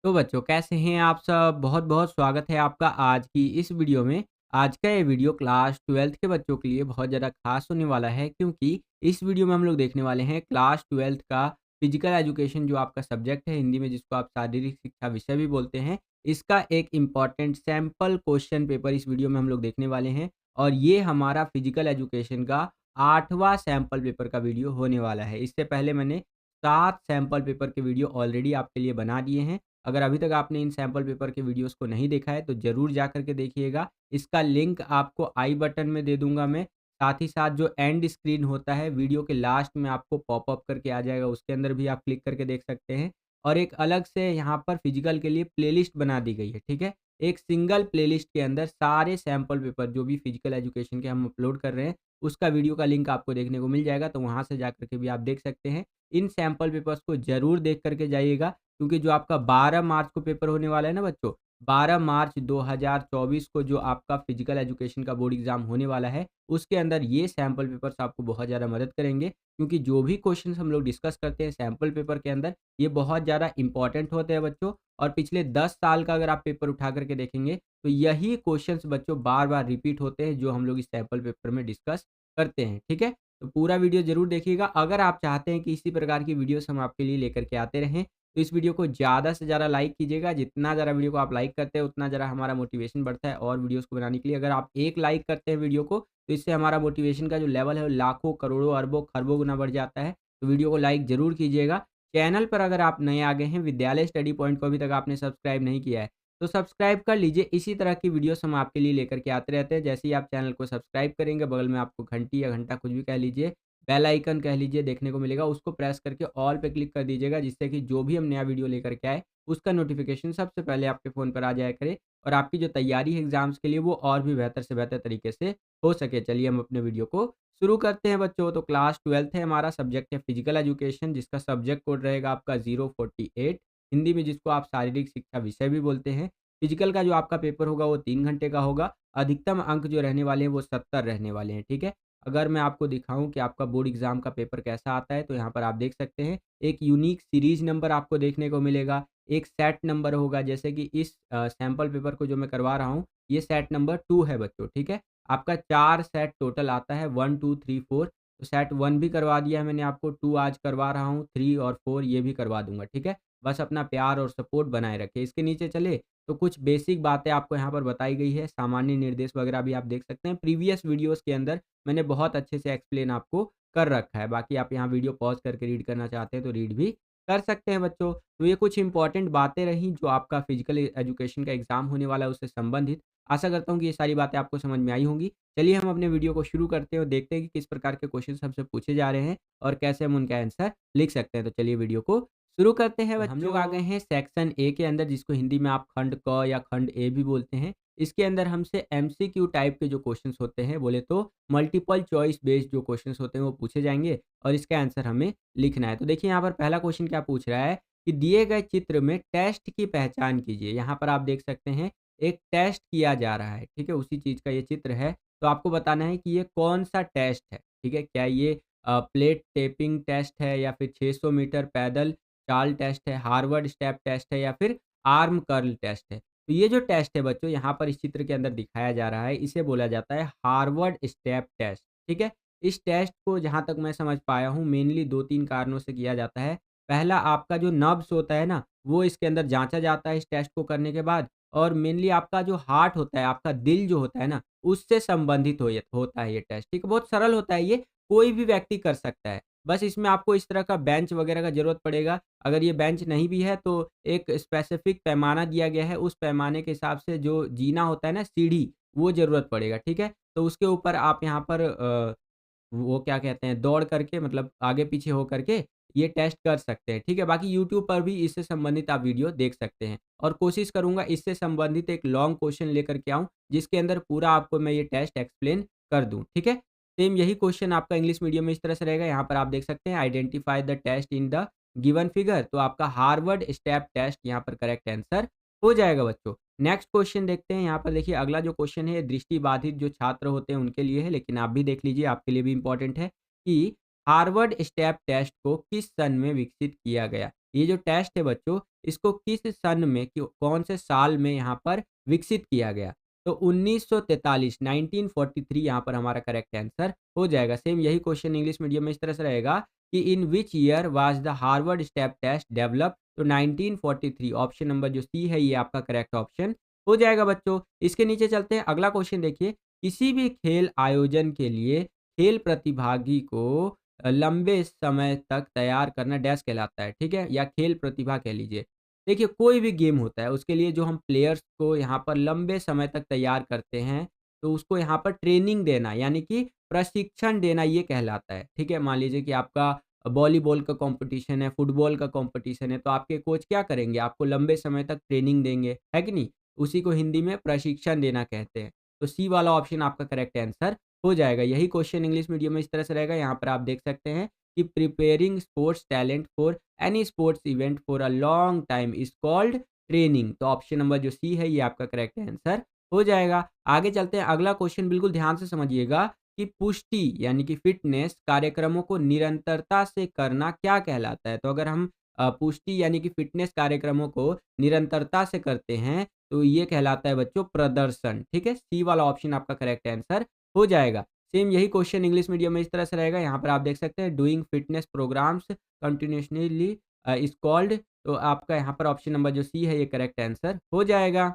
तो बच्चों कैसे हैं आप सब? बहुत-बहुत स्वागत है आपका आज की इस वीडियो में। आज का ये वीडियो क्लास 12th के बच्चों के लिए बहुत ज़्यादा ख़ास होने वाला है क्योंकि इस वीडियो में हम लोग देखने वाले हैं क्लास 12th का फिज़िकल एजुकेशन जो आपका सब्जेक्ट है हिंदी में जिसको आप शारीरिक शिक्षा विषय भी बोलते हैं, इसका एक इम्पॉर्टेंट सैंपल क्वेश्चन पेपर इस वीडियो में हम लोग देखने वाले हैं। और ये हमारा फिज़िकल एजुकेशन का 8वाँ सैंपल पेपर का वीडियो होने वाला है। इससे पहले मैंने 7 सैंपल पेपर के वीडियो ऑलरेडी आपके लिए बना दिए हैं। अगर अभी तक आपने इन सैंपल पेपर के वीडियोस को नहीं देखा है तो ज़रूर जा कर के देखिएगा। इसका लिंक आपको आई बटन में दे दूँगा मैं। साथ ही साथ जो एंड स्क्रीन होता है वीडियो के लास्ट में आपको पॉपअप करके आ जाएगा, उसके अंदर भी आप क्लिक करके देख सकते हैं। और एक अलग से यहाँ पर फिजिकल के लिए प्लेलिस्ट बना दी गई है, ठीक है? एक सिंगल प्लेलिस्ट के अंदर सारे सैंपल पेपर जो भी फिजिकल एजुकेशन के हम अपलोड कर रहे हैं, उसका वीडियो का लिंक आपको देखने को मिल जाएगा, तो वहाँ से जा कर के भी आप देख सकते हैं। इन सैंपल पेपर्स को ज़रूर देख कर के जाइएगा। क्योंकि जो आपका 12 मार्च को पेपर होने वाला है ना बच्चों, 12 मार्च 2024 को जो आपका फिजिकल एजुकेशन का बोर्ड एग्ज़ाम होने वाला है, उसके अंदर ये सैंपल पेपर्स आपको बहुत ज़्यादा मदद करेंगे। क्योंकि जो भी क्वेश्चन्स हम लोग डिस्कस करते हैं सैंपल पेपर के अंदर, ये बहुत ज़्यादा इम्पोर्टेंट होते हैं बच्चों। और पिछले 10 साल का अगर आप पेपर उठा कर के देखेंगे, तो यही क्वेश्चन्स बच्चों बार-बार रिपीट होते हैं, जो हम लोग इस सैंपल पेपर में डिस्कस करते हैं, ठीक है? तो पूरा वीडियो ज़रूर देखिएगा। अगर आप चाहते हैं कि इसी प्रकार की वीडियोज़ हम आपके लिए लेकर के आते रहें, तो इस वीडियो को ज़्यादा से ज़्यादा लाइक कीजिएगा। जितना ज़्यादा वीडियो को आप लाइक करते हैं, उतना ज़्यादा हमारा मोटिवेशन बढ़ता है और वीडियोज़ को बनाने के लिए। अगर आप 1 लाइक करते हैं वीडियो को, तो इससे हमारा मोटिवेशन का जो लेवल है, वो लाखों, करोड़ों, अरबों, खरबों गुना बढ़ जाता है। तो वीडियो को लाइक ज़रूर कीजिएगा। चैनल पर अगर आप नए आ गए हैं, विद्यालय स्टडी पॉइंट को अभी तक आपने सब्सक्राइब नहीं किया है, तो सब्सक्राइब कर लीजिए। इसी तरह की वीडियोज़ हम आपके लिए लेकर के आते रहते हैं। जैसे ही आप चैनल को सब्सक्राइब करेंगे, बगल में आपको घंटी या घंटा कुछ भी कह लीजिए, बेल आइकन कह लीजिए देखने को मिलेगा, उसको प्रेस करके ऑल पे क्लिक कर दीजिएगा, जिससे कि जो भी हम नया वीडियो लेकर के आए, उसका नोटिफ़िकेशन सबसे पहले आपके फ़ोन पर आ जाया करे और आपकी जो तैयारी है एग्ज़ाम्स के लिए वो और भी बेहतर से बेहतर तरीके से हो सके। चलिए हम अपने वीडियो को शुरू करते हैं बच्चों। तो क्लास 12th है, हमारा सब्जेक्ट है फिज़िकल एजुकेशन, जिसका सब्जेक्ट कोड रहेगा आपका 048, हिंदी में जिसको आप शारीरिक शिक्षा विषय भी बोलते हैं। फिज़िकल का जो आपका पेपर होगा वो 3 घंटे का होगा। अधिकतम अंक जो रहने वाले हैं वो 70 रहने वाले हैं, ठीक है? अगर मैं आपको दिखाऊँ कि आपका बोर्ड एग्ज़ाम का पेपर कैसा आता है, तो यहाँ पर आप देख सकते हैं, एक यूनिक सीरीज़ नंबर आपको देखने को मिलेगा, एक सेट नंबर होगा, जैसे कि इस सैंपल पेपर को जो मैं करवा रहा हूँ, ये सेट नंबर 2 है बच्चों, ठीक है? आपका 4 सेट टोटल आता है 1, 2, 3, 4। तो सेट 1 भी करवा दिया है मैंने आपको, 2 आज करवा रहा हूँ, 3 और 4 ये भी करवा दूँगा, ठीक है? बस अपना प्यार और सपोर्ट बनाए रखें। इसके नीचे चले तो कुछ बेसिक बातें आपको यहाँ पर बताई गई है, सामान्य निर्देश वगैरह भी आप देख सकते हैं। प्रीवियस वीडियोज़ के अंदर मैंने बहुत अच्छे से एक्सप्लेन आपको कर रखा है। बाकी आप यहाँ वीडियो पॉज़ करके रीड करना चाहते हैं तो रीड भी कर सकते हैं बच्चों। तो ये कुछ इम्पोर्टेंट बातें रहीं जो आपका फिज़िकल एजुकेशन का एग्ज़ाम होने वाला है उससे संबंधित। आशा करता हूँ कि ये सारी बातें आपको समझ में आई होंगी। चलिए हम अपने वीडियो को शुरू करते हैं और देखते हैं कि किस प्रकार के क्वेश्चन्स हमसे पूछे जा रहे हैं और कैसे हम उनका आंसर लिख सकते हैं। तो चलिए वीडियो को शुरू करते हैं बच्चों। हम लोग आ गए हैं सेक्शन ए के अंदर, जिसको हिंदी में आप खंड क या खंड ए भी बोलते हैं। इसके अंदर हमसे एमसीक्यू टाइप के जो क्वेश्चंस होते हैं, बोले तो मल्टीपल चॉइस बेस्ड जो क्वेश्चंस होते हैं वो पूछे जाएँगे और इसका आंसर हमें लिखना है। तो देखिए यहाँ पर पहला क्वेश्चन क्या पूछ रहा है कि दिए गए चित्र में टेस्ट की पहचान कीजिए। यहाँ पर आप देख सकते हैं एक टेस्ट किया जा रहा है, ठीक है? उसी चीज़ का ये चित्र है। तो आपको बताना है कि ये कौन-सा टेस्ट है, ठीक है? क्या ये प्लेट टेपिंग टेस्ट है या फिर 600 मीटर पैदल चाल टेस्ट है, हार्वर्ड स्टेप टेस्ट है या फिर आर्म कर्ल टेस्ट है। तो ये जो टेस्ट है बच्चों यहाँ पर इस चित्र के अंदर दिखाया जा रहा है, इसे बोला जाता है हार्वर्ड स्टेप टेस्ट, ठीक है? इस टेस्ट को जहाँ तक मैं समझ पाया हूँ मेनली 2-3 कारणों से किया जाता है। पहला, आपका जो नर्व्स होता है ना, वो इसके अंदर जाँचा जाता है इस टेस्ट को करने के बाद। और मेनली आपका जो हार्ट होता है, आपका दिल जो होता है ना, उससे संबंधित होता है ये टेस्ट, ठीक है? बहुत सरल होता है ये, कोई भी व्यक्ति कर सकता है। बस इसमें आपको इस तरह का बेंच वगैरह का ज़रूरत पड़ेगा। अगर ये बेंच नहीं भी है तो एक स्पेसिफ़िक पैमाना दिया गया है, उस पैमाने के हिसाब से जो जीना होता है ना सीढ़ी, वो ज़रूरत पड़ेगा, ठीक है? तो उसके ऊपर आप यहाँ पर वो क्या कहते हैं, दौड़ करके मतलब आगे-पीछे हो करके ये टेस्ट कर सकते हैं, ठीक है? बाकी यूट्यूब पर भी इससे संबंधित आप वीडियो देख सकते हैं और कोशिश करूँगा इससे संबंधित एक लॉन्ग क्वेश्चन लेकर के आऊँ, जिसके अंदर पूरा आपको मैं ये टेस्ट एक्सप्लेन कर दूँ, ठीक है? सेम यही क्वेश्चन आपका इंग्लिश मीडियम में इस तरह से रहेगा, यहाँ पर आप देख सकते हैं identify the test in the given figure, तो आपका हार्वर्ड स्टेप टेस्ट यहाँ पर करेक्ट आंसर हो जाएगा बच्चों। नेक्स्ट क्वेश्चन देखते हैं, यहाँ पर देखिए अगला जो क्वेश्चन है दृष्टिबाधित जो छात्र होते हैं उनके लिए है, लेकिन आप भी देख लीजिए आपके लिए भी इम्पोर्टेंट है कि हार्वर्ड स्टेप टेस्ट को किस सन में विकसित किया गया? ये जो टेस्ट है बच्चों, इसको किस सन में कौन से साल में यहाँ पर विकसित किया गया? तो 1943 1943 यहाँ पर हमारा करेक्ट आंसर हो जाएगा। सेम यही क्वेश्चन इंग्लिश मीडियम में इस तरह से रहेगा कि in which year was the Harvard step test developed? तो 1943 ऑप्शन नंबर जो सी है ये आपका करेक्ट ऑप्शन हो जाएगा बच्चों। इसके नीचे चलते हैं, अगला क्वेश्चन देखिए, किसी भी खेल आयोजन के लिए खेल प्रतिभागी को लंबे समय तक तैयार करना डैश कहलाता है, ठीक है? या खेल प्रतिभा कह लीजिए। देखिए कोई भी गेम होता है उसके लिए जो हम प्लेयर्स को यहाँ पर लंबे समय तक तैयार करते हैं, तो उसको यहाँ पर ट्रेनिंग देना यानी कि प्रशिक्षण देना ये कहलाता है, ठीक है? मान लीजिए कि आपका वॉलीबॉल का कॉम्पिटिशन है, फुटबॉल का कॉम्पिटिशन है, तो आपके कोच क्या करेंगे? आपको लंबे समय तक ट्रेनिंग देंगे, है कि नहीं? उसी को हिंदी में प्रशिक्षण देना कहते हैं। तो सी वाला ऑप्शन आपका करेक्ट आंसर हो जाएगा। यही क्वेश्चन इंग्लिश मीडियम में इस तरह से रहेगा, यहाँ पर आप देख सकते हैं कि preparing sports talent for any sports event for a long time is called training. तो ऑप्शन नंबर जो सी है ये आपका करेक्ट आंसर हो जाएगा। आगे चलते हैं, अगला क्वेश्चन बिल्कुल ध्यान से समझिएगा कि पुष्टि यानी कि फिटनेस कार्यक्रमों को निरंतरता से करना क्या कहलाता है? तो अगर हम पुष्टि यानी कि फिटनेस कार्यक्रमों को निरंतरता से करते हैं, तो ये कहलाता है बच्चों प्रदर्शन, ठीक है? सी वाला ऑप्शन आपका करेक्ट आंसर हो जाएगा। सेम यही क्वेश्चन इंग्लिश मीडियम में इस तरह से रहेगा, यहाँ पर आप देख सकते हैं doing fitness programs continuously is called. तो आपका यहाँ पर ऑप्शन नंबर जो सी है ये करेक्ट आंसर हो जाएगा।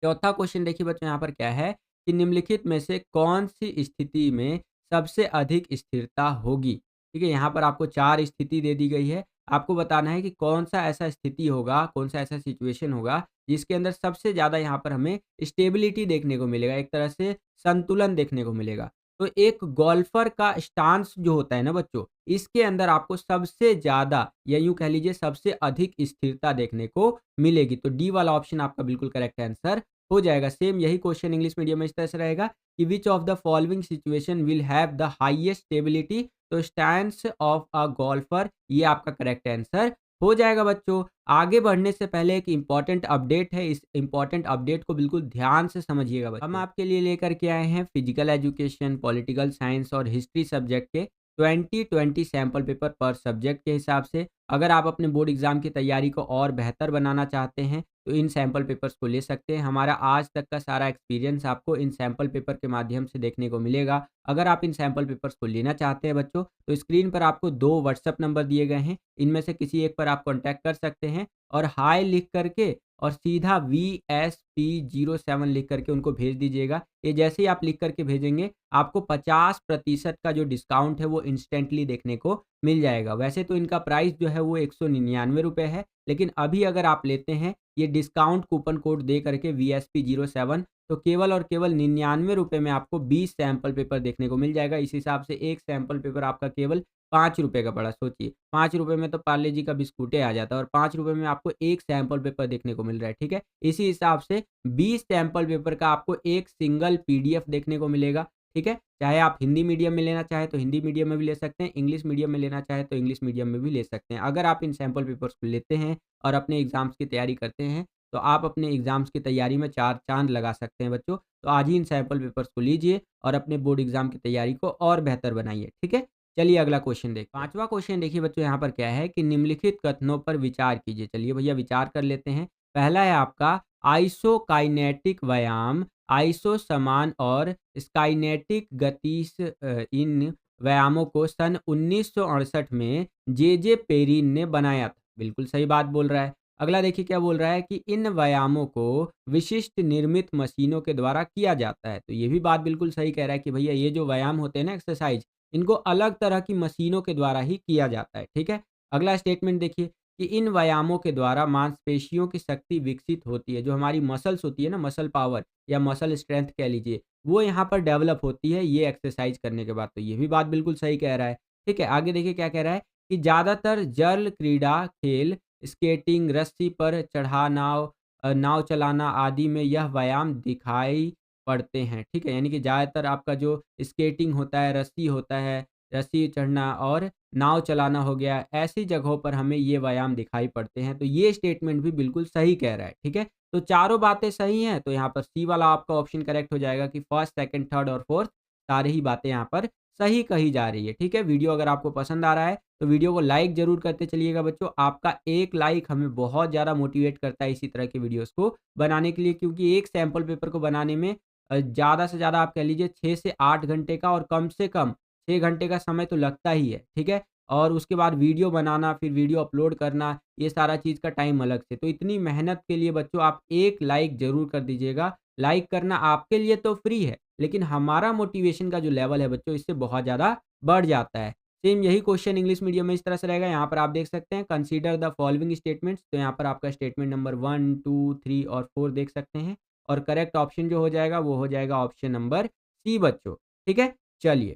चौथा क्वेश्चन देखिए बच्चों यहाँ पर क्या है कि निम्नलिखित में से कौन-सी स्थिति में सबसे अधिक स्थिरता होगी? ठीक है, यहाँ पर आपको 4 स्थिति दे दी गई है। आपको बताना है कि कौन-सा ऐसा स्थिति होगा, कौन-सा ऐसा सिचुएशन होगा, जिसके अंदर सबसे ज़्यादा यहाँ पर हमें स्टेबिलिटी देखने को मिलेगा, एक तरह से संतुलन देखने को मिलेगा। तो एक गोल्फर का स्टांस जो होता है ना बच्चों, इसके अंदर आपको सबसे ज़्यादा या यूँ कह लीजिए सबसे अधिक स्थिरता देखने को मिलेगी। तो डी वाला ऑप्शन आपका बिल्कुल करेक्ट आंसर हो जाएगा। सेम यही क्वेश्चन इंग्लिश मीडियम में इस तरह से रहेगा कि which of the following situation will have the highest stability? तो स्टैंस ऑफ अ गोल्फर ये आपका करेक्ट आंसर हो जाएगा बच्चों। आगे बढ़ने से पहले एक इम्पोर्टेंट अपडेट है, इस इम्पोर्टेंट अपडेट को बिल्कुल ध्यान से समझिएगा बच्चों। हम आपके लिए लेकर के आए हैं फिजिकल एजुकेशन, पॉलिटिकल साइंस और हिस्ट्री सब्जेक्ट के 20-20 सैंपल पेपर पर सब्जेक्ट के हिसाब से। अगर आप अपने बोर्ड एग्जाम की तैयारी को और बेहतर बनाना चाहते हैं, तो इन सैंपल पेपर्स को ले सकते हैं। हमारा आज तक का सारा एक्सपीरियंस आपको इन सैंपल पेपर के माध्यम से देखने को मिलेगा। अगर आप इन सैंपल पेपर्स को लेना चाहते हैं बच्चों, तो स्क्रीन पर आपको 2 व्हाट्सएप नंबर दिए गए हैं। इनमें से किसी एक पर आप कॉन्टैक्ट कर सकते हैं और हाय लिख करके और सीधा VSP07 लिख करके उनको भेज दीजिएगा। ये जैसे ही आप लिख करके भेजेंगे, आपको 50% का जो डिस्काउंट है वो इंस्टेंटली देखने को मिल जाएगा। वैसे तो इनका प्राइस जो है वो ₹199 है, लेकिन अभी अगर आप लेते हैं ये डिस्काउंट कूपन कोड दे करके VSP07, तो केवल और केवल ₹99 में आपको 20 सैंपल पेपर देखने को मिल जाएगा। इस हिसाब से एक सैंपल पेपर आपका केवल ₹5 का पड़ा, सोचिए। ₹5 में तो पार्ले जी का बिस्कुटे आ जाता है और ₹5 में आपको एक सैंपल पेपर देखने को मिल रहा है, ठीक है? इसी हिसाब से 20 सैंपल पेपर का आपको एक सिंगल पीडीएफ देखने को मिलेगा, ठीक है? चाहे आप हिंदी मीडियम में लेना चाहें तो हिंदी मीडियम में भी ले सकते हैं, इंग्लिश मीडियम में लेना चाहें तो इंग्लिश मीडियम में भी ले सकते हैं। अगर आप इन सैंपल पेपर्स को लेते हैं और अपने एग्ज़ाम्स की तैयारी करते हैं, तो आप अपने एग्ज़ाम्स की तैयारी में 4 चाँद लगा सकते हैं बच्चों। तो आज ही इन सैंपल पेपर्स को लीजिए और अपने बोर्ड एग्ज़ाम की तैयारी को और बेहतर बनाइए, ठीक है? चलिए अगला क्वेश्चन देखते हैं। 5वां क्वेश्चन देखिए बच्चों यहाँ पर क्या है कि निम्नलिखित कथनों पर विचार कीजिए। चलिए भैया विचार कर लेते हैं। पहला है आपका आइसोकाइनेटिक व्यायाम, आइसो समान और स्काइनेटिक गतिश इन व्यायामों को सन 1968 में जे पेरिन ने बनाया था। बिल्कुल सही बात बोल रहा है। अगला देखिए क्या बोल रहा है कि इन व्यायामों को विशिष्ट निर्मित मशीनों के द्वारा किया जाता है। तो ये भी बात बिल्कुल सही कह रहा है कि भैया ये जो व्यायाम होते हैं ना एक्सरसाइज, इनको अलग तरह की मशीनों के द्वारा ही किया जाता है, ठीक है? अगला स्टेटमेंट देखिए कि इन व्यायामों के द्वारा मांसपेशियों की शक्ति विकसित होती है। जो हमारी मसल्स होती है ना, मसल पावर या मसल स्ट्रेंथ कह लीजिए, वो यहाँ पर डेवलप होती है ये एक्सरसाइज करने के बाद। तो ये भी बात बिल्कुल सही कह रहा है, ठीक है? आगे देखिए क्या कह रहा है कि ज़्यादातर जल क्रीड़ा खेल, स्केटिंग, रस्सी पर चढ़ा नाव चलाना आदि में यह व्यायाम दिखाई पड़ते हैं, ठीक है? यानी कि ज़्यादातर आपका जो स्केटिंग होता है, रस्सी चढ़ना और नाव चलाना हो गया, ऐसी जगहों पर हमें ये व्यायाम दिखाई पड़ते हैं। तो ये स्टेटमेंट भी बिल्कुल सही कह रहा है, ठीक है? तो चारों बातें सही हैं, तो यहाँ पर सी वाला आपका ऑप्शन करेक्ट हो जाएगा कि फर्स्ट, सेकंड, थर्ड और फोर्थ सारी ही बातें यहाँ पर सही कही जा रही है, ठीक है? वीडियो अगर आपको पसंद आ रहा है, तो वीडियो को लाइक ज़रूर करते चलिएगा बच्चों। आपका एक लाइक हमें बहुत ज़्यादा मोटिवेट करता है इसी तरह के वीडियोज़ को बनाने के लिए, क्योंकि एक सैंपल पेपर को बनाने में ज़्यादा से ज़्यादा आप कह लीजिए 6 से 8 घंटे का और कम से कम 6 घंटे का समय तो लगता ही है, ठीक है? और उसके बाद वीडियो बनाना, फिर वीडियो अपलोड करना, ये सारा चीज़ का टाइम अलग से। तो इतनी मेहनत के लिए बच्चों आप एक लाइक ज़रूर कर दीजिएगा। लाइक करना आपके लिए तो फ्री है, लेकिन हमारा मोटिवेशन का जो लेवल है बच्चों, इससे बहुत ज़्यादा बढ़ जाता है। सेम यही क्वेश्चन इंग्लिश मीडियम में इस तरह से रहेगा। यहाँ पर आप देख सकते हैं, कंसीडर द फॉलोइंग स्टेटमेंट्स। तो यहाँ पर आपका स्टेटमेंट नंबर 1, 2, 3 और 4 देख सकते हैं। और करेक्ट ऑप्शन जो हो जाएगा वो हो जाएगा ऑप्शन नंबर सी बच्चों। ठीक है? चलिए,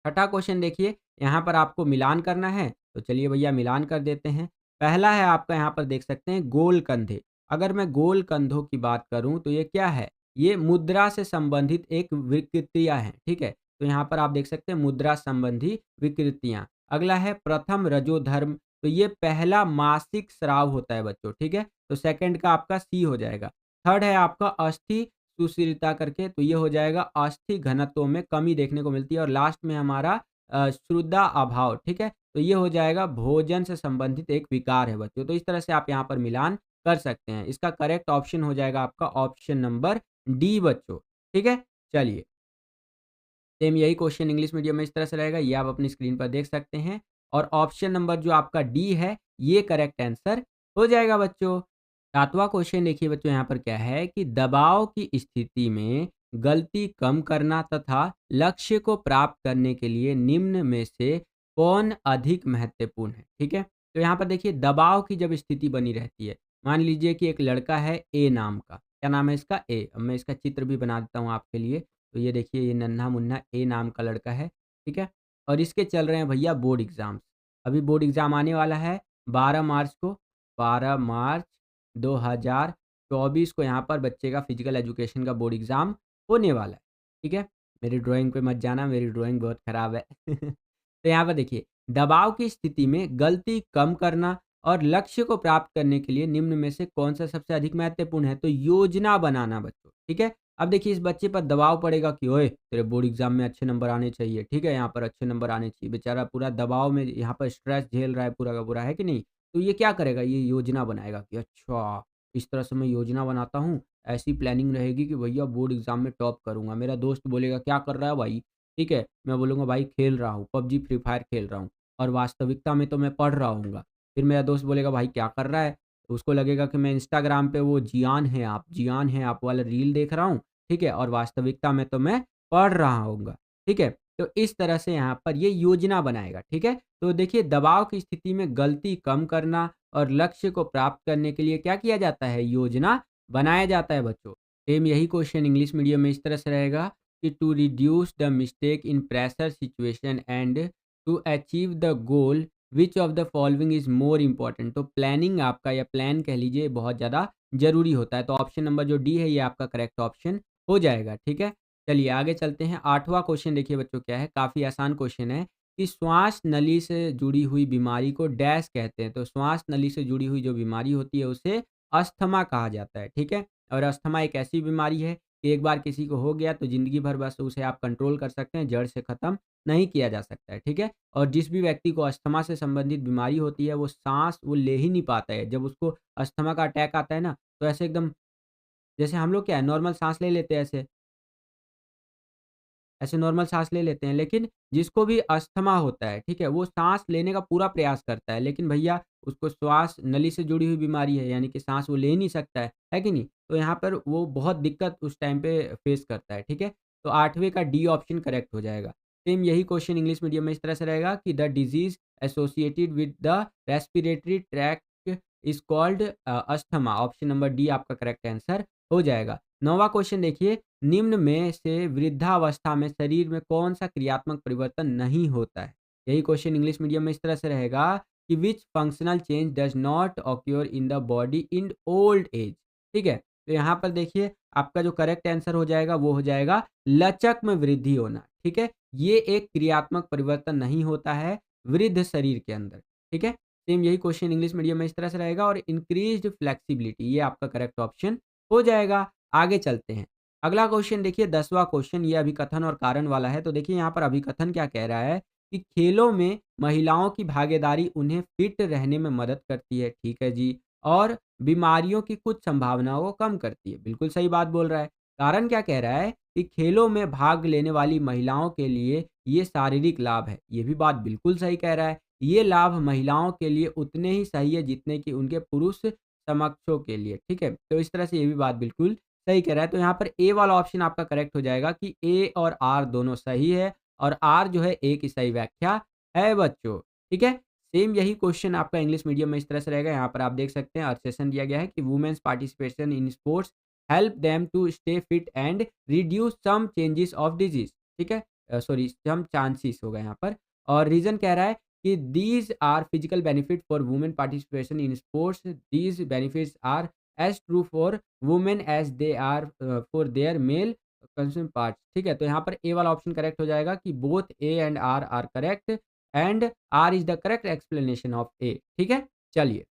छठा क्वेश्चन देखिए, यहाँ पर आपको मिलान करना है, तो चलिए भैया मिलान कर देते हैं। पहला है आपका, यहाँ पर देख सकते हैं, गोल कंधे। अगर मैं गोल कंधों की बात करूँ तो ये क्या है? ये मुद्रा से संबंधित एक विकृतियाँ हैं, ठीक है? तो यहाँ पर आप देख सकते हैं मुद्रा संबंधी विकृतियाँ। अगला है प्रथम रजोधर्म, तो ये पहला मासिक स्राव होता है बच्चों, ठीक है? तो सेकंड का आपका सी हो जाएगा। थर्ड है आपका अस्थि सुशिरता करके, तो ये हो जाएगा अस्थि घनत्व में कमी देखने को मिलती है। और लास्ट में हमारा क्षुधा अभाव, ठीक है? तो ये हो जाएगा भोजन से संबंधित एक विकार है बच्चों। तो इस तरह से आप यहाँ पर मिलान कर सकते हैं। इसका करेक्ट ऑप्शन हो जाएगा आपका ऑप्शन नंबर डी बच्चों, ठीक है? चलिए, सेम यही क्वेश्चन इंग्लिश मीडियम में इस तरह से रहेगा, ये आप अपनी स्क्रीन पर देख सकते हैं। और ऑप्शन नंबर जो आपका डी है, ये करेक्ट आंसर हो जाएगा बच्चों। 7वां क्वेश्चन देखिए बच्चों, यहाँ पर क्या है कि दबाव की स्थिति में गलती कम करना तथा लक्ष्य को प्राप्त करने के लिए निम्न में से कौन अधिक महत्वपूर्ण है, ठीक है? तो यहाँ पर देखिए, दबाव की जब स्थिति बनी रहती है, मान लीजिए कि एक लड़का है ए नाम का, क्या नाम है इसका? ए। अब मैं इसका चित्र भी बना देता हूँ आपके लिए। तो ये देखिए, ये नन्हा-मुन्ना ए नाम का लड़का है, ठीक है? और इसके चल रहे हैं भैया बोर्ड एग्ज़ाम्स। अभी बोर्ड एग्ज़ाम आने वाला है 12 मार्च को, 12 मार्च 2024 को यहाँ पर बच्चे का फिज़िकल एजुकेशन का बोर्ड एग्ज़ाम होने वाला है, ठीक है? मेरी ड्राइंग पे मत जाना, मेरी ड्राइंग बहुत ख़राब है। तो यहाँ पर देखिए, दबाव की स्थिति में गलती कम करना और लक्ष्य को प्राप्त करने के लिए निम्न में से कौन-सा सबसे अधिक महत्वपूर्ण है? तो योजना बनाना बच्चों, ठीक है? अब देखिए, इस बच्चे पर दबाव पड़ेगा कि ओए तेरे बोर्ड एग्जाम में अच्छे नंबर आने चाहिए, ठीक है? यहाँ पर अच्छे नंबर आने चाहिए। बेचारा पूरा दबाव में यहाँ पर स्ट्रेस झेल रहा है पूरा का पूरा, है कि नहीं? तो ये क्या करेगा? ये योजना बनाएगा कि अच्छा, इस तरह से मैं योजना बनाता हूँ, ऐसी प्लानिंग रहेगी कि भैया बोर्ड एग्जाम में टॉप करूँगा। मेरा दोस्त बोलेगा क्या कर रहा है भाई? ठीक है? मैं बोलूँगा भाई खेल रहा हूँ, पबजी, फ्री फायर खेल रहा हूँ और वास्तविकता में तो मैं पढ़ रहा हूँगा। फिर मेरा दोस्त बोलेगा भाई क्या कर रहा है? उसको लगेगा कि मैं इंस्टाग्राम पे वो जियान है आप वाला रील देख रहा हूँ, ठीक है? और वास्तविकता में तो मैं पढ़ रहा होऊँगा, ठीक है? तो इस तरह से यहाँ पर ये योजना बनाएगा, ठीक है? तो देखिए, दबाव की स्थिति में गलती कम करना और लक्ष्य को प्राप्त करने के लिए क्या किया जाता है? योजना बनाया जाता है बच्चों। सेम यही क्वेश्चन इंग्लिश मीडियम में इस तरह से रहेगा कि to reduce the mistake in pressure situation and to achieve the goal which of the following is more important. तो प्लानिंग आपका, या प्लान कह लीजिए, बहुत ज़्यादा ज़रूरी होता है। तो ऑप्शन नंबर जो डी है, ये आपका करेक्ट ऑप्शन हो जाएगा, ठीक है? चलिए आगे चलते हैं। 8वां क्वेश्चन देखिए बच्चों, क्या है, काफ़ी आसान क्वेश्चन है कि श्वास नली से जुड़ी हुई बीमारी को डैश कहते हैं। तो श्वास नली से जुड़ी हुई जो बीमारी होती है उसे अस्थमा कहा जाता है, ठीक है? और अस्थमा एक ऐसी बीमारी है कि एक बार किसी को हो गया तो ज़िंदगी भर बस उसे आप कंट्रोल कर सकते हैं, जड़ से ख़त्म नहीं किया जा सकता है, ठीक है? और जिस भी व्यक्ति को अस्थमा से संबंधित बीमारी होती है, वो साँस वो ले ही नहीं पाता है। जब उसको अस्थमा का अटैक आता है ना, तो ऐसे एकदम, जैसे हम लोग क्या है नॉर्मल साँस ले लेते हैं ऐसे, ऐसे नॉर्मल साँस ले लेते हैं, लेकिन जिसको भी अस्थमा होता है, ठीक है? वो साँस लेने का पूरा प्रयास करता है, लेकिन भैया उसको श्वास नली से जुड़ी हुई बीमारी है, यानी कि साँस वो ले ही नहीं सकता है कि नहीं? तो यहाँ पर वो बहुत दिक्कत उस टाइम पे फेस करता है, ठीक है? तो 8वें का डी ऑप्शन करेक्ट हो जाएगा। सेम यही क्वेश्चन इंग्लिश मीडियम में इस तरह से रहेगा कि the disease associated with the respiratory tract is called asthma. Option number D आपका करेक्ट आंसर हो जाएगा। 9वां क्वेश्चन देखिए, निम्न में से वृद्धावस्था में शरीर में कौन-सा क्रियात्मक परिवर्तन नहीं होता है? यही क्वेश्चन इंग्लिश मीडियम में इस तरह से रहेगा कि which functional change does not occur in the body in old age, ठीक है? तो यहाँ पर देखिए, आपका जो करेक्ट आंसर हो जाएगा वो हो जाएगा लचक में वृद्धि होना, ठीक है? ये एक क्रियात्मक परिवर्तन नहीं होता है वृद्ध शरीर के अंदर, ठीक है? सेम यही क्वेश्चन इंग्लिश मीडियम में इस तरह से रहेगा। और इंक्रीज्ड फ्लेक्सिबिलिटी, ये आपका करेक्ट ऑप्शन हो जाएगा। आगे चलते हैं। अगला क्वेश्चन देखिए, 10वां क्वेश्चन, ये अभिकथन और कारण वाला है। तो देखिए यहाँ पर अभिकथन क्या कह रहा है कि खेलों में महिलाओं की भागीदारी उन्हें फिट रहने में मदद करती है, ठीक है जी। और बीमारियों की कुछ संभावनाओं को कम करती है, बिल्कुल सही बात बोल रहा है। कारण क्या कह रहा है कि खेलों में भाग लेने वाली महिलाओं के लिए ये शारीरिक लाभ है, ये भी बात बिल्कुल सही कह रहा है। ये लाभ महिलाओं के लिए उतने ही सही है जितने कि उनके पुरुष समकक्षों के लिए, ठीक है? तो इस तरह से ये भी बात बिल्कुल सही कह रहा है। तो यहाँ पर ए वाला ऑप्शन आपका करेक्ट हो जाएगा कि ए और आर दोनों सही है और आर जो है ए की सही व्याख्या है बच्चों, ठीक है? सेम यही क्वेश्चन आपका इंग्लिश मीडियम में इस तरह से रहेगा। यहाँ पर आप देख सकते हैं सेशन दिया गया है कि women's participation in sports help them to stay fit and reduce some changes of disease, ठीक है? सॉरी सम चांसेस होगा यहाँ पर और रीज़न कह रहा है कि these are physical benefit for women participation in sports, these benefits are as true for women as they are for their male counterparts, ठीक है? तो यहाँ पर ए वाला ऑप्शन करेक्ट हो जाएगा कि both A and R correct and R is the correct explanation of A, ठीक है? चलिए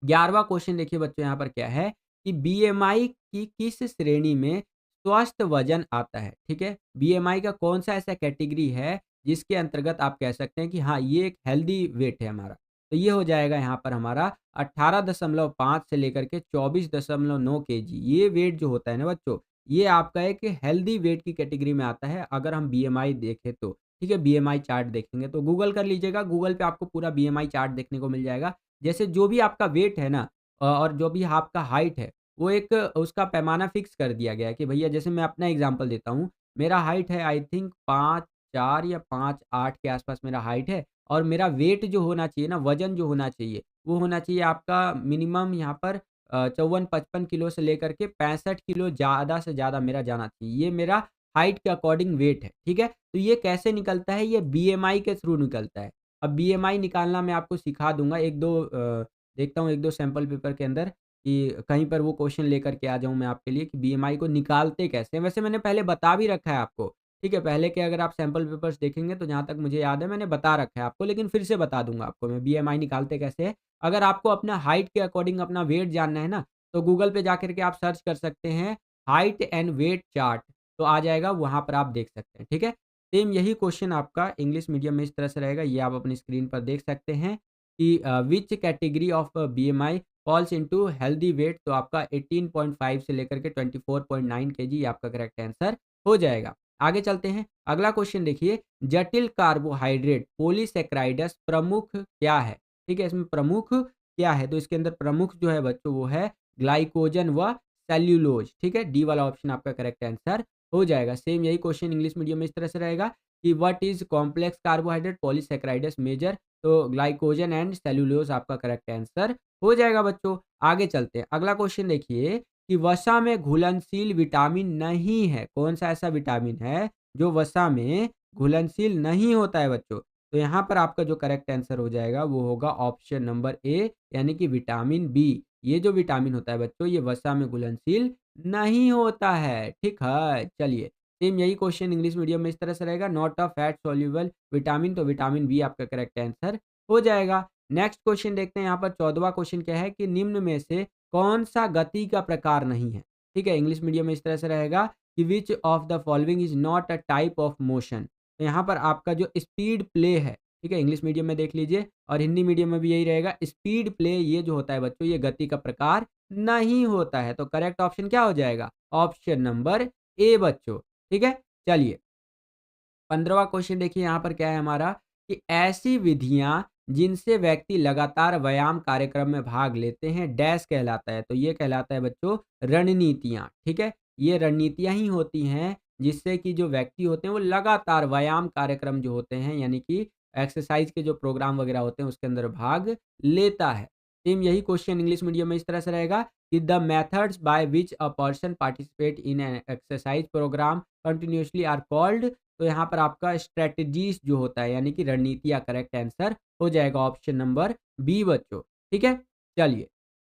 11वां क्वेश्चन देखिए बच्चों यहाँ पर क्या है कि बीएमआई की किस श्रेणी में स्वस्थ वजन आता है, ठीक है? बीएमआई का कौन-सा ऐसा कैटेगरी है जिसके अंतर्गत आप कह सकते हैं कि हाँ, ये एक हेल्दी वेट है हमारा। तो ये हो जाएगा यहाँ पर हमारा 18.5 से लेकर के 24.9 केजी। ये वेट जो होता है ना बच्चों, ये आपका एक हेल्दी वेट की कैटेगरी में आता है अगर हम बीएमआई देखें तो, ठीक है? बीएमआई चार्ट देखेंगे तो गूगल कर लीजिएगा, गूगल पे आपको पूरा बीएमआई चार्ट देखने को मिल जाएगा। जैसे जो भी आपका वेट है ना और जो भी आपका हाइट है, वो एक उसका पैमाना फिक्स कर दिया गया है कि भैया जैसे मैं अपना एग्ज़ाम्पल देता हूँ, मेरा हाइट है आई थिंक 5'4" या 5'8" के आस-पास मेरा हाइट है और मेरा वेट जो होना चाहिए ना, वज़न जो होना चाहिए, वो होना चाहिए आपका मिनिमम यहाँ पर 54-55 किलो से लेकर के 65 किलो ज़्यादा से ज़्यादा मेरा जाना चाहिए। ये मेरा हाइट के अकॉर्डिंग वेट है, ठीक है? तो ये कैसे निकलता है? ये बीएमआई के थ्रू निकलता है। अब बीएमआई निकालना मैं आपको सिखा दूँगा 1-2 देखता हूँ 1-2 सैंपल पेपर के अंदर कि कहीं पर वो क्वेश्चन लेकर के आ जाऊँ मैं आपके लिए कि बीएमआई को निकालते कैसे हैं? वैसे मैंने पहले बता भी रखा है आपको, ठीक है? पहले के अगर आप सैंपल पेपर्स देखेंगे तो जहाँ तक मुझे याद है मैंने बता रखा है आपको, लेकिन फिर से बता दूँगा आपको मैं बीएमआई निकालते कैसे हैं। अगर आपको अपना हाइट के अकॉर्डिंग अपना वेट जानना है ना, तो गूगल पे जाकर के आप सर्च कर सकते हैं हाइट एंड वेट चार्ट, तो आ जाएगा वहाँ पर आप देख सकते हैं, ठीक है? सेम यही क्वेश्चन आपका इंग्लिश मीडियम में इस तरह से रहेगा, ये आप अपनी स्क्रीन पर देख सकते हैं कि which category of BMI falls into healthy weight, तो आपका 18.5 से लेकर के 24.9 केजी आपका करेक्ट आंसर हो जाएगा। आगे चलते हैं, अगला क्वेश्चन देखिए, जटिल कार्बोहाइड्रेट पॉलीसैकेराइड्स प्रमुख क्या है? ठीक है, इसमें प्रमुख क्या है? तो इसके अंदर प्रमुख जो है बच्चों वो है ग्लाइकोजन व सेल्युलोज, ठीक है? डी वाला ऑप्शन आपका करेक्ट आंसर हो जाएगा। सेम यही क्वेश्चन इंग्लिश मीडियम में इस तरह से रहेगा कि what is complex carbohydrate polysaccharides major, तो ग्लाइकोजन एंड सेल्युलोज आपका करेक्ट आंसर हो जाएगा बच्चों। आगे चलते हैं, अगला क्वेश्चन देखिए कि वसा में घुलनशील विटामिन नहीं है, कौन-सा ऐसा विटामिन है जो वसा में घुलनशील नहीं होता है बच्चों? तो यहाँ पर आपका जो करेक्ट आंसर हो जाएगा वो होगा ऑप्शन नंबर ए यानी कि विटामिन बी। ये जो विटामिन होता है बच्चों ये वसा में घुलनशील नहीं होता है, ठीक है? चलिए, सेम यही क्वेश्चन इंग्लिश मीडियम में इस तरह से रहेगा, not a fat soluble vitamin, तो विटामिन बी आपका करेक्ट आंसर हो जाएगा। नेक्स्ट क्वेश्चन देखते हैं यहाँ पर 14वां क्वेश्चन क्या है कि निम्न में से कौन-सा गति का प्रकार नहीं है? ठीक है, इंग्लिश मीडियम में इस तरह से रहेगा कि which of the following is not a type of motion. तो यहाँ पर आपका जो स्पीड प्ले है, ठीक है? इंग्लिश मीडियम में देख लीजिए और हिंदी मीडियम में भी यही रहेगा। स्पीड प्ले ये जो होता है बच्चों ये गति का प्रकार नहीं होता है। तो करेक्ट ऑप्शन क्या हो जाएगा? ऑप्शन नंबर ए बच्चों, ठीक है? चलिए 15वां क्वेश्चन देखिए यहाँ पर क्या है हमारा कि ऐसी विधियाँ जिनसे व्यक्ति लगातार व्यायाम कार्यक्रम में भाग लेते हैं डैश कहलाता है। तो ये कहलाता है बच्चों रणनीतियाँ, ठीक है? ये रणनीतियाँ ही होती हैं जिससे कि जो व्यक्ति होते हैं वो लगातार व्यायाम कार्यक्रम जो होते हैं यानी कि एक्सरसाइज के जो प्रोग्राम वगैरह होते हैं उसके अंदर भाग लेता है। सेम यही क्वेश्चन इंग्लिश मीडियम में इस तरह से रहेगा कि the methods by which a person participate in an exercise program continuously are called, तो यहाँ पर आपका स्ट्रैटेजीज़ जो होता है यानी कि रणनीतियाँ करेक्ट आंसर हो जाएगा ऑप्शन नंबर बी बच्चों, ठीक है? चलिए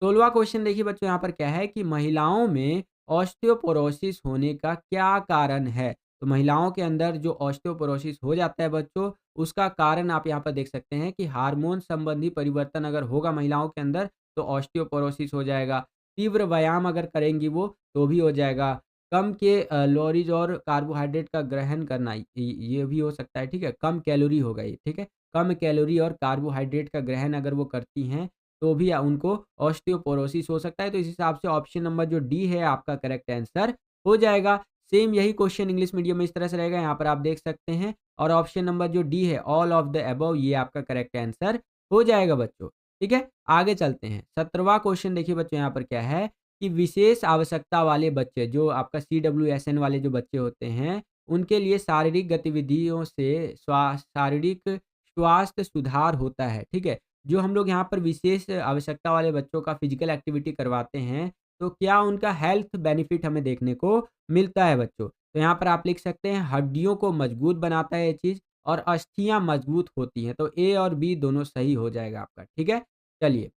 16वां क्वेश्चन देखिए बच्चों यहाँ पर क्या है कि महिलाओं में ऑस्टियोपोरोसिस होने का क्या कारण है? तो महिलाओं के अंदर जो ऑस्टियोपोरोसिस हो जाता है बच्चों, उसका कारण आप यहाँ पर देख सकते हैं कि हार्मोन संबंधी परिवर्तन अगर होगा महिलाओं के अंदर, तो ऑस्टियोपोरोसिस हो जाएगा। तीव्र व्यायाम अगर करेंगी वो, तो भी हो जाएगा। कम कैलोरीज और कार्बोहाइड्रेट का ग्रहण करना, ये भी हो सकता है, ठीक है? कम कैलोरी होगा ये, ठीक है? कम कैलोरी और कार्बोहाइड्रेट का ग्रहण अगर वो करती हैं, तो भी उनको ऑस्टियोपोरोसिस हो सकता है। तो इस हिसाब से ऑप्शन नंबर जो डी है आपका करेक्ट आंसर हो जाएगा। सेम यही क्वेश्चन इंग्लिश मीडियम में इस तरह से रहेगा, यहाँ पर आप देख सकते हैं। और ऑप्शन नंबर जो डी है, ऑल ऑफ द अबव, ये आपका करेक्ट आंसर हो जाएगा बच्चों, ठीक है? आगे चलते हैं। 17वां क्वेश्चन देखिए बच्चों, यहाँ पर क्या है कि विशेष आवश्यकता वाले बच्चे, जो आपका सीडब्ल्यूएसएन वाले जो बच्चे होते हैं, उनके लिए शारीरिक गतिविधियों से शारीरिक स्वास्थ्य सुधार होता है, ठीक है? जो हम लोग यहाँ पर विशेष आवश्यकता वाले बच्चों का फिजिकल एक्टिविटी करवाते हैं, तो क्या उनका हेल्थ बेनिफिट हमें देखने को मिलता है बच्चों? तो यहाँ पर आप लिख सकते हैं, हड्डियों को मजबूत बनाता है ये चीज़, और अस्थियाँ मजबूत होती हैं। तो ए और बी दोनों सही हो जाएगा आपका, ठीक है? चलिए,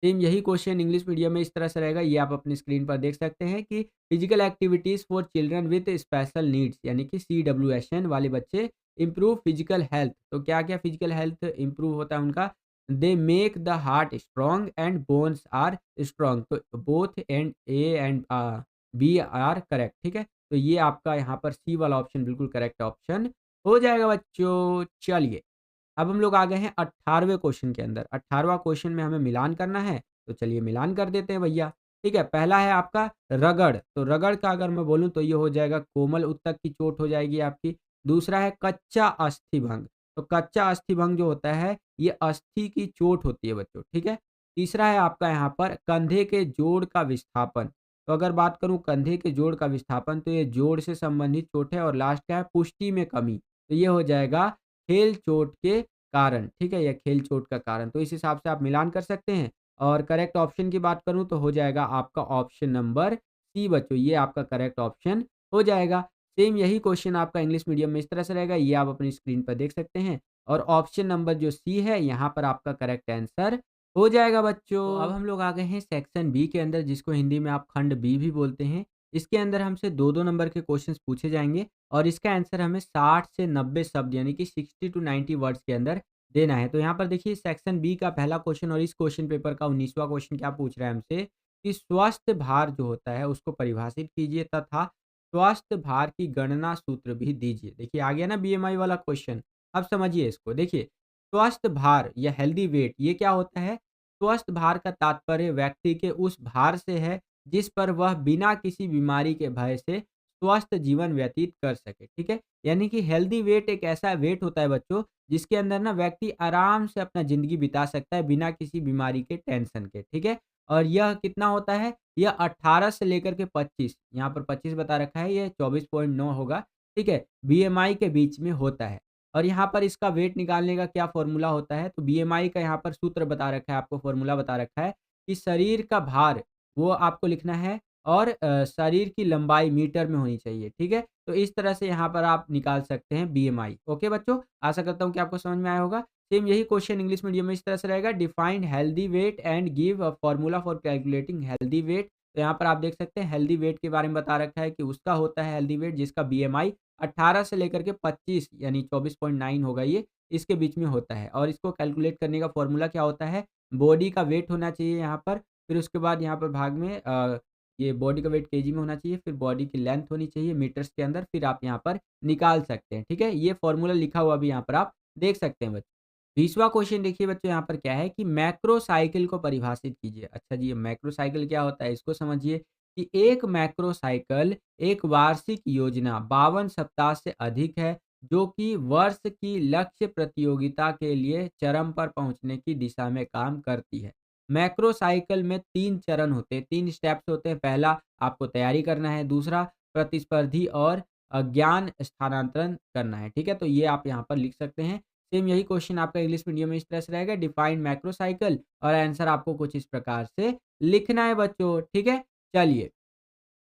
सेम यही क्वेश्चन इंग्लिश मीडियम में इस तरह से रहेगा, ये आप अपनी स्क्रीन पर देख सकते हैं कि physical activities for children with special needs, यानी कि सीडब्ल्यूएसएन वाले बच्चे इम्प्रूव फिजिकल हेल्थ। तो क्या-क्या फिजिकल हेल्थ इम्प्रूव होता है उनका? They make the heart strong and bones are strong. तो both and A and B are correct, ठीक है? तो ये आपका यहाँ पर सी वाला ऑप्शन बिल्कुल करेक्ट ऑप्शन हो जाएगा बच्चों। चलिए, अब हम लोग आ गए हैं 18वें क्वेश्चन के अंदर। 18वां क्वेश्चन में हमें मिलान करना है, तो चलिए मिलान कर देते हैं भैया। ठीक है, पहला है आपका रगड़, तो रगड़ का अगर मैं बोलूँ तो ये हो जाएगा कोमल उत्तक की चोट हो जाएगी आपकी। दूसरा है कच्चा अस्थिभंग, तो कच्चा अस्थिभंग जो होता है, ये अस्थि की चोट होती है बच्चों, ठीक है? तीसरा है आपका यहाँ पर कंधे के जोड़ का विस्थापन, तो अगर बात करूँ कंधे के जोड़ का विस्थापन, तो ये जोड़ से संबंधित चोट है। और लास्ट क्या है? पुष्टि में कमी, तो ये हो जाएगा खेल चोट के कारण, ठीक है? या खेल चोट का कारण। तो इस हिसाब से आप मिलान कर सकते हैं। और करेक्ट ऑप्शन की बात करूँ तो हो जाएगा आपका ऑप्शन नंबर सी बच्चों, ये आपका करेक्ट ऑप्शन हो जाएगा। सेम यही क्वेश्चन आपका इंग्लिश मीडियम में इस तरह से रहेगा, ये आप अपनी स्क्रीन पर देख सकते हैं। और ऑप्शन नंबर जो सी है, यहाँ पर आपका करेक्ट आंसर हो जाएगा बच्चों। तो अब हम लोग आ गए हैं सेक्शन बी के अंदर, जिसको हिंदी में आप खंड बी भी बोलते हैं। इसके अंदर हमसे 2-2 नंबर के क्वेश्चंस पूछे जाएँगे, और इसका आंसर हमें 60 से 90 शब्द, यानी कि 60 टू 90 वर्ड्स के अंदर देना है। तो यहाँ पर देखिए सेक्शन बी का पहला क्वेश्चन और इस क्वेश्चन पेपर का 19वां क्वेश्चन क्या पूछ रहा है हमसे कि स्वस्थ भार जो होता है उसको परिभाषित कीजिए तथा स्वस्थ भार की गणना सूत्र भी दीजिए। देखिए आ गया ना बीएमआई वाला क्वेश्चन। अब समझिए इसको। देखिए, स्वस्थ भार या हेल्दी वेट ये क्या होता है? स्वस्थ भार का तात्पर्य व्यक्ति के उस भार से है जिस पर वह बिना किसी बीमारी के भय से स्वस्थ जीवन व्यतीत कर सके, ठीक है? यानी कि हेल्दी वेट एक ऐसा वेट होता है बच्चों, जिसके अंदर ना व्यक्ति आराम से अपना ज़िंदगी बिता सकता है बिना किसी बीमारी के टेंशन के, ठीक है? और यह कितना होता है? यह 18 से लेकर के 25, यहाँ पर 25 बता रखा है, ये 24.9 होगा, ठीक है? बीएमआई के बीच में होता है। और यहाँ पर इसका वेट निकालने का क्या फ़ॉर्मूला होता है? तो बीएमआई का यहाँ पर सूत्र बता रखा है, आपको फ़ॉर्मूला बता रखा है कि शरीर का भार वो आपको लिखना है, और शरीर की लंबाई मीटर में होनी चाहिए, ठीक है? तो इस तरह से यहाँ पर आप निकाल सकते हैं बीएमआई। ओके बच्चों, आशा करता हूँ कि आपको समझ में आया होगा। सेम यही क्वेश्चन इंग्लिश मीडियम में इस तरह से रहेगा, define healthy weight and give a formula for calculating healthy weight. तो यहाँ पर आप देख सकते हैं हेल्दी वेट के बारे में बता रखा है कि उसका होता है हेल्दी वेट जिसका बीएमआई 18 से लेकर के 25 यानी 24.9 होगा ये, इसके बीच में होता है। और इसको कैलकुलेट करने का फॉर्मूला क्या होता है? बॉडी का वेट होना चाहिए यहाँ पर, फिर उसके बाद यहाँ पर भाग में ये बॉडी का वेट केजी में होना चाहिए, फिर बॉडी की लेंथ होनी चाहिए मीटर्स के अंदर, फिर आप यहाँ पर निकाल सकते हैं, ठीक है? ये फ़ॉर्मूला लिखा हुआ भी यहाँ पर आप देख सकते हैं बच्चों। 20वां क्वेश्चन देखिए बच्चों, यहाँ पर क्या है कि मैक्रो साइकिल को परिभाषित कीजिए। अच्छा जी, ये मैक्रो साइकिल क्या होता है? इसको समझिए कि एक मैक्रो साइकिल एक वार्षिक योजना 52 सप्ताह से अधिक है, जो कि वर्ष की लक्ष्य प्रतियोगिता के लिए चरम पर पहुँचने की दिशा में काम करती है। मैक्रो साइकिल में 3 चरण होते हैं, 3 स्टेप्स होते हैं। पहला आपको तैयारी करना है, दूसरा प्रतिस्पर्धी और ज्ञान स्थानांतरण करना है, ठीक है? तो ये आप यहाँ पर लिख सकते हैं। सेम यही क्वेश्चन आपका इंग्लिश मीडियम में इस तरह से रहेगा, डिफाइन मैक्रो साइकिल, और आंसर आपको कुछ इस प्रकार से लिखना है बच्चों, ठीक है? चलिए,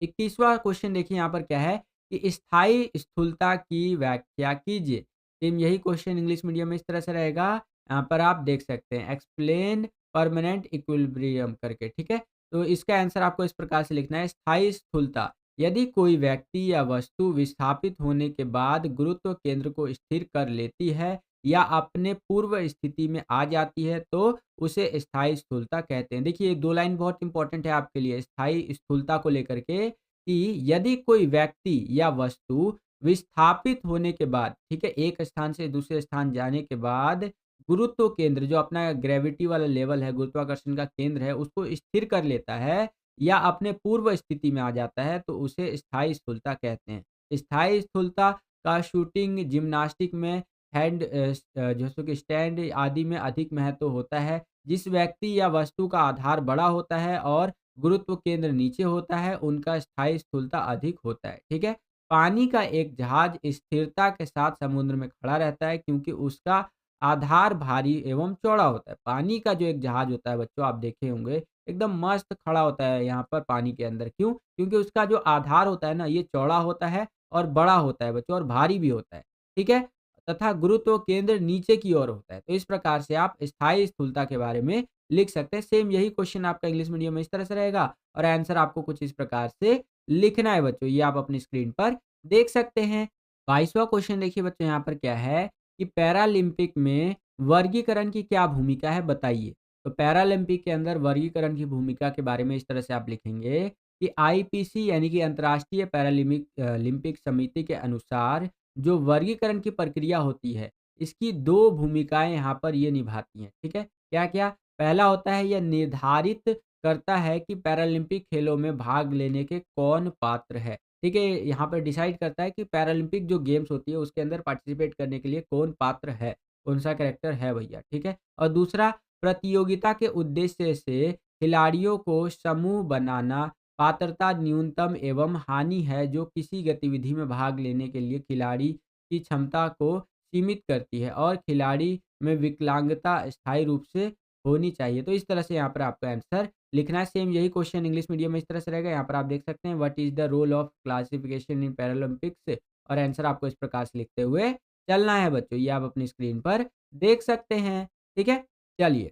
21वां क्वेश्चन देखिए यहाँ पर क्या है कि स्थायी स्थूलता की व्याख्या कीजिए। सेम यही क्वेश्चन इंग्लिश मीडियम में इस तरह से रहेगा, यहाँ पर आप देख सकते हैं एक्सप्लेन परमानेंट इक्विलिब्रियम करके, ठीक है? तो इसका आंसर आपको इस प्रकार से लिखना है, स्थायी स्थूलता, यदि कोई व्यक्ति या वस्तु विस्थापित होने के बाद गुरुत्व केंद्र को स्थिर कर लेती है या अपने पूर्व स्थिति में आ जाती है, तो उसे स्थायी स्थूलता कहते हैं। देखिए, 2 लाइन बहुत इंपॉर्टेंट है आपके लिए स्थायी स्थूलता को लेकर के कि यदि कोई व्यक्ति या वस्तु विस्थापित होने के बाद, ठीक है, एक स्थान से दूसरे स्थान जाने के बाद गुरुत्व केंद्र जो अपना ग्रेविटी वाला लेवल है, गुरुत्वाकर्षण का केंद्र है, उसको स्थिर कर लेता है या अपने पूर्व स्थिति में आ जाता है, तो उसे स्थायी स्थूलता कहते हैं। स्थायी स्थूलता का शूटिंग, जिम्नास्टिक में जैसे कि स्टैंड आदि में अधिक महत्व होता है। जिस व्यक्ति या वस्तु का आधार बड़ा होता है और गुरुत्व केंद्र नीचे होता है, उनका स्थायी स्थूलता अधिक होता है, ठीक है? पानी का एक जहाज स्थिरता के साथ समुद्र में खड़ा रहता है क्योंकि उसका आधार भारी एवं चौड़ा होता है। पानी का जो एक जहाज होता है बच्चों, आप देखे होंगे, एकदम मस्त खड़ा होता है यहाँ पर पानी के अंदर। क्यों? क्योंकि उसका जो आधार होता है ना, ये चौड़ा होता है और बड़ा होता है बच्चों और भारी भी होता है, ठीक है? तथा गुरुत्व केंद्र नीचे की ओर होता है। तो इस प्रकार से आप स्थायी स्थूलता के बारे में लिख सकते हैं। सेम यही क्वेश्चन आपका इंग्लिश मीडियम में इस तरह से रहेगा और आंसर आपको कुछ इस प्रकार से लिखना है बच्चों। ये आप अपनी स्क्रीन पर देख सकते हैं। 22वां क्वेश्चन देखिए बच्चों, यहाँ पर क्या है कि पैरालंपिक में वर्गीकरण की क्या भूमिका है बताइए। तो पैरालंपिक के अंदर वर्गीकरण की भूमिका के बारे में इस तरह से आप लिखेंगे कि आईपीसी यानी कि अंतर्राष्ट्रीय ओलंपिक समिति के अनुसार जो वर्गीकरण की प्रक्रिया होती है, इसकी 2 भूमिकाएँ यहाँ पर ये निभाती हैं, ठीक है? क्या-क्या? पहला होता है, यह निर्धारित करता है कि पैरालंपिक खेलों में भाग लेने के कौन पात्र है, ठीक है? यहाँ पर डिसाइड करता है कि पैरालंपिक जो गेम्स होती है, उसके अंदर पार्टिसिपेट करने के लिए कौन पात्र है, कौन-सा कैरेक्टर है भैया, ठीक है? और दूसरा, प्रतियोगिता के उद्देश्य से खिलाड़ियों को समूह बनाना पात्रता न्यूनतम एवं हानि है जो किसी गतिविधि में भाग लेने के लिए खिलाड़ी की क्षमता को सीमित करती है और खिलाड़ी में विकलांगता स्थायी रूप से होनी चाहिए। तो इस तरह से यहाँ पर आपका आंसर लिखना है। सेम यही क्वेश्चन इंग्लिश मीडियम में इस तरह से रहेगा। यहाँ पर आप देख सकते हैं what is the role of classification in Paralympics और आंसर आपको इस प्रकार से लिखते हुए चलना है बच्चों। ये आप अपनी स्क्रीन पर देख सकते हैं। ठीक है? चलिए।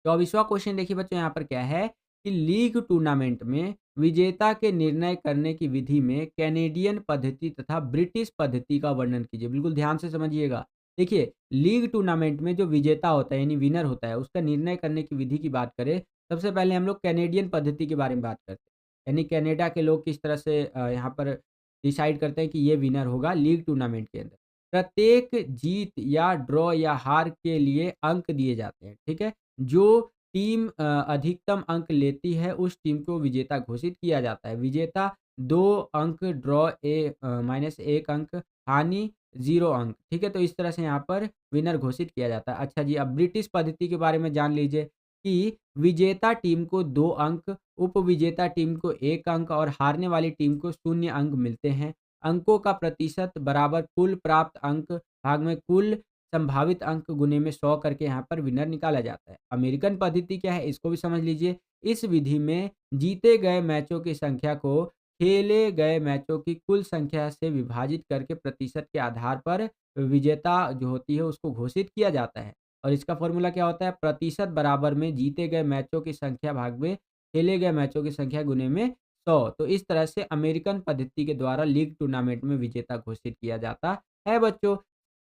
24वां क्वेश्चन देखिए बच्चों, यहाँ पर क्या है कि लीग टूर्नामेंट में विजेता के निर्णय करने की विधि में कैनेडियन पद्धति तथा ब्रिटिश पद्धति का वर्णन कीजिए। बिल्कुल ध्यान से समझिएगा। देखिए, लीग टूर्नामेंट में जो विजेता होता है यानी विनर होता है, उसका निर्णय करने की विधि की बात करें, सबसे पहले हम लोग कैनेडियन पद्धति के बारे में बात करते हैं। यानी कनाडा के लोग किस तरह से यहाँ पर डिसाइड करते हैं कि ये विनर होगा लीग टूर्नामेंट के अंदर। प्रत्येक जीत या ड्रॉ या हार के लिए अंक दिए जाते हैं, ठीक है? जो टीम अधिकतम अंक लेती है, उस टीम को विजेता घोषित किया जाता है। विजेता 2 अंक, ड्रॉ माइनस 1 अंक, हानि 0 अंक, ठीक है? तो इस तरह से यहाँ पर विनर घोषित किया जाता है। अच्छा जी, अब ब्रिटिश पद्धति के बारे में जान लीजिए कि विजेता टीम को 2 अंक, उपविजेता टीम को 1 अंक और हारने वाली टीम को 0 अंक मिलते हैं। अंकों का प्रतिशत बराबर कुल प्राप्त अंक भाग में कुल संभावित अंक गुने में 100 करके यहाँ पर विनर निकाला जाता है। अमेरिकन पद्धति क्या है, इसको भी समझ लीजिए। इस विधि में जीते गए मैचों की संख्या को खेले गए मैचों की कुल संख्या से विभाजित करके प्रतिशत के आधार पर विजेता जो होती है उसको घोषित किया जाता है। और इसका फ़ॉर्मूला क्या होता है? प्रतिशत बराबर में जीते गए मैचों की संख्या भाग में खेले गए मैचों की संख्या गुने में 100। तो इस तरह से अमेरिकन पद्धति के द्वारा लीग टूर्नामेंट में विजेता घोषित किया जाता है बच्चों।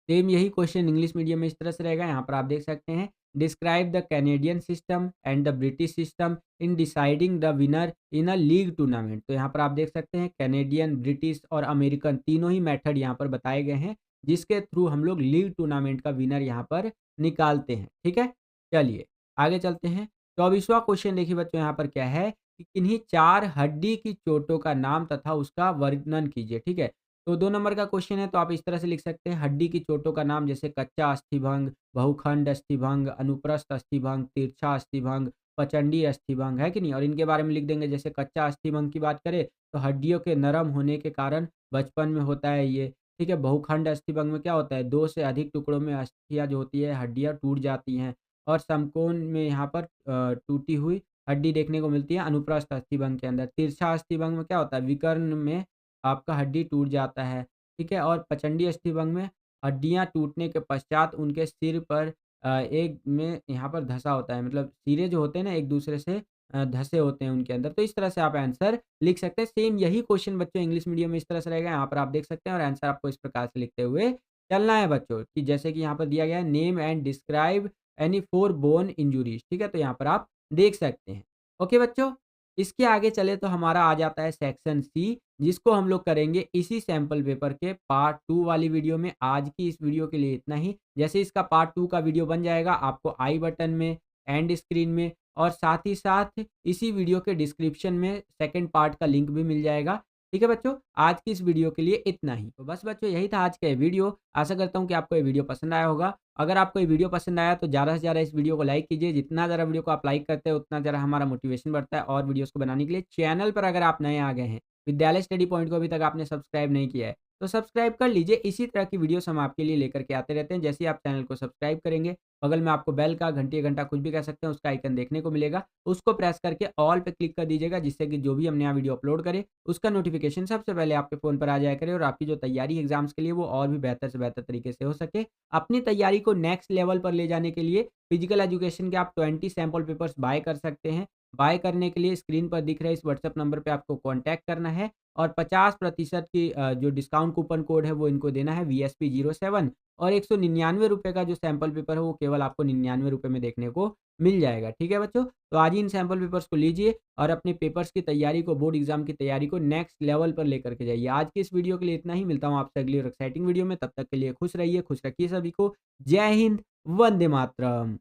सेम यही क्वेश्चन इंग्लिश मीडियम में इस तरह से रहेगा। यहाँ पर आप देख सकते हैं, describe the Canadian system and the British system in deciding the winner in a league tournament. तो यहाँ पर आप देख सकते हैं कैनेडियन, ब्रिटिश और अमेरिकन तीनों ही मेथड यहाँ पर बताए गए हैं, जिसके थ्रू हम लोग लीग टूर्नामेंट का विनर यहाँ पर निकालते हैं। ठीक है? चलिए आगे चलते हैं। 24वां क्वेश्चन देखिए बच्चों, यहाँ पर क्या है कि किन्हीं 4 हड्डी की चोटों का नाम तथा उसका वर्णन कीजिए। ठीक है? तो 2 नंबर का क्वेश्चन है, तो आप इस तरह से लिख सकते हैं हड्डी की चोटों का नाम, जैसे कच्चा अस्थिभंग, बहुखंड अस्थिभंग, अनुप्रस्थ अस्थिभंग, तिरछा अस्थिभंग, पचंडी अस्थिभंग, है कि नहीं? और इनके बारे में लिख देंगे। जैसे कच्चा अस्थिभंग की बात करें तो हड्डियों के नरम होने के कारण बचपन में होता है ये, ठीक है? बहुखंड अस्थिभंग में क्या होता है, 2 से अधिक टुकड़ों में अस्थियाँ जो होती है, हड्डियाँ टूट जाती हैं और समकोण में यहाँ पर टूटी हुई हड्डी देखने को मिलती है अनुप्रस्थ अस्थिभंग के अंदर। तिरछा अस्थिभंग में क्या होता है, विकर्ण में आपका हड्डी टूट जाता है, ठीक है? और पचंडी अस्थिभंग में हड्डियाँ टूटने के पश्चात उनके सिर पर एक में यहाँ पर धँसा होता है, मतलब सिरे जो होते हैं ना एक-दूसरे से धँसे होते हैं उनके अंदर। तो इस तरह से आप आंसर लिख सकते हैं। सेम यही क्वेश्चन बच्चों इंग्लिश मीडियम में इस तरह से रहेगा, यहाँ पर आप देख सकते हैं और आंसर आपको इस प्रकार से लिखते हुए चलना है बच्चों, कि जैसे कि यहाँ पर दिया गया है, name and describe any 4 bone injuries, ठीक है? तो यहाँ पर आप देख सकते हैं। ओके बच्चों? इसके आगे चले तो हमारा आ जाता है सेक्शन सी, जिसको हम लोग करेंगे इसी सैंपल पेपर के पार्ट 2 वाली वीडियो में। आज की इस वीडियो के लिए इतना ही। जैसे इसका पार्ट 2 का वीडियो बन जाएगा, आपको आई बटन में, एंड स्क्रीन में और साथ ही साथ इसी वीडियो के डिस्क्रिप्शन में सेकंड पार्ट का लिंक भी मिल जाएगा। ठीक है बच्चों, आज की इस वीडियो के लिए इतना ही। तो बस बच्चों, यही था आज का ये वीडियो। आशा करता हूँ कि आपको ये वीडियो पसंद आया होगा। अगर आपको ये वीडियो पसंद आया तो ज़्यादा से ज़्यादा इस वीडियो को लाइक कीजिए। जितना ज़्यादा वीडियो को आप लाइक करते हैं, उतना ज़्यादा हमारा मोटिवेशन बढ़ता है और वीडियोज़ को बनाने के लिए। चैनल पर अगर आप नए आ गए हैं, विद्यालय स्टडी पॉइंट को अभी तक आपने सब्सक्राइब नहीं किया है, तो सब्सक्राइब कर लीजिए। इसी तरह की वीडियोज़ हम आपके लिए लेकर के आते रहते हैं। जैसे ही आप चैनल को सब्सक्राइब करेंगे, बगल में आपको बेल का, घंटी या घंटा कुछ भी कह सकते हैं, उसका आइकन देखने को मिलेगा। उसको प्रेस करके ऑल पे क्लिक कर दीजिएगा, जिससे कि जो भी हम नया वीडियो अपलोड करें, उसका नोटिफ़िकेशन सबसे पहले आपके फ़ोन पर आ जाया करे और आपकी जो तैयारी है एग्ज़ाम्स के लिए, वो और भी बेहतर से बेहतर तरीके से हो सके। अपनी तैयारी को नेक्स्ट लेवल पर ले जाने के लिए फिजिकल एजुकेशन के आप 20 सैंपल पेपर्स बाय कर सकते हैं। बाय करने के लिए स्क्रीन पर दिख रहे इस व्हाट्सएप नंबर पे आपको कॉन्टैक्ट करना है और 50% की जो डिस्काउंट कूपन कोड है वो इनको देना है VSP07 और ₹199 का जो सैंपल पेपर है वो केवल आपको ₹99 में देखने को मिल जाएगा। ठीक है बच्चों? तो आज ही इन सैंपल पेपर्स को लीजिए और अपने पेपर्स की तैयारी को, बोर्ड एग्ज़ाम की तैयारी को नेक्स्ट लेवल पर लेकर के जाइए। आज की इस वीडियो के लिए इतना ही। मिलता हूँ आपसे अगली और एक्साइटिंग वीडियो में। तब तक के लिए खुश रहिए, खुश रखिए सभी को। जय हिंद, वंदे मातरम।